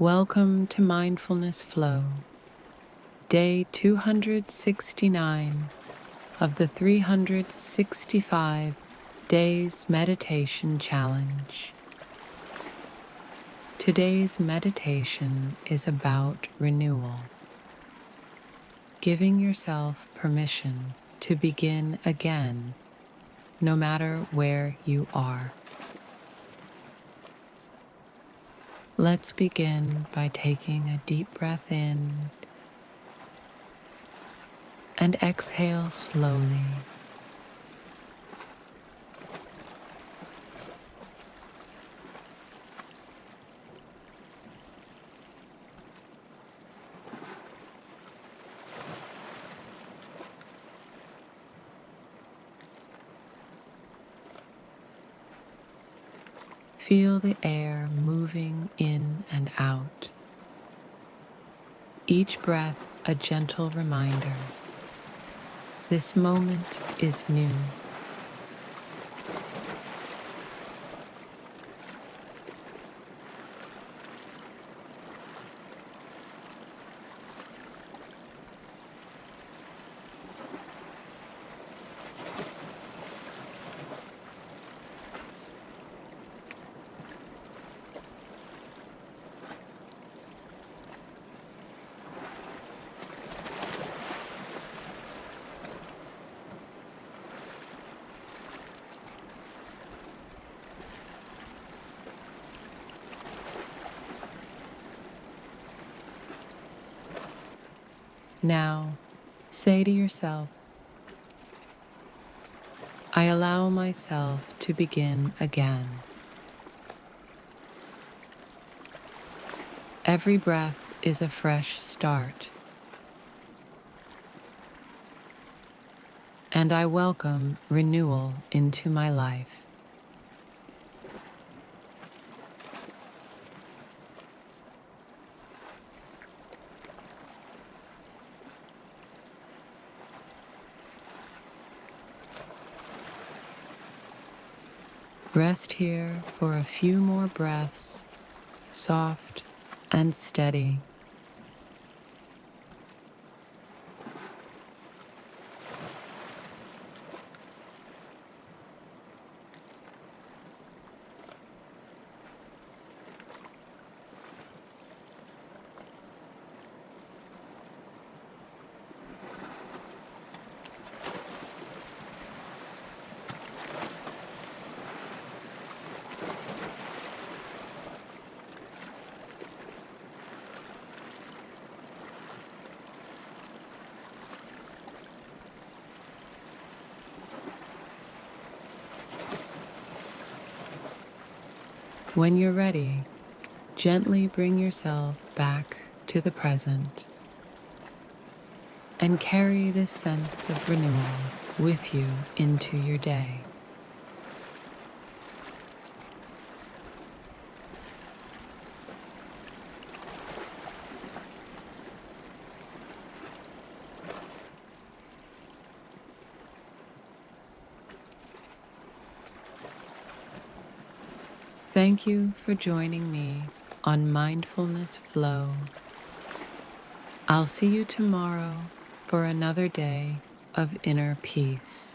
Welcome to Mindfulness Flow, day 269 of the 365 Days Meditation Challenge. Today's meditation is about renewal, giving yourself permission to begin again, no matter where you are. Let's begin by taking a deep breath in and exhale slowly. Feel the air moving in and out. Each breath a gentle reminder. This moment is new. Now, say to yourself, I allow myself to begin again. Every breath is a fresh start, and I welcome renewal into my life. Rest here for a few more breaths, soft and steady. When you're ready, gently bring yourself back to the present and carry this sense of renewal with you into your day. Thank you for joining me on Mindfulness Flow. I'll see you tomorrow for another day of inner peace.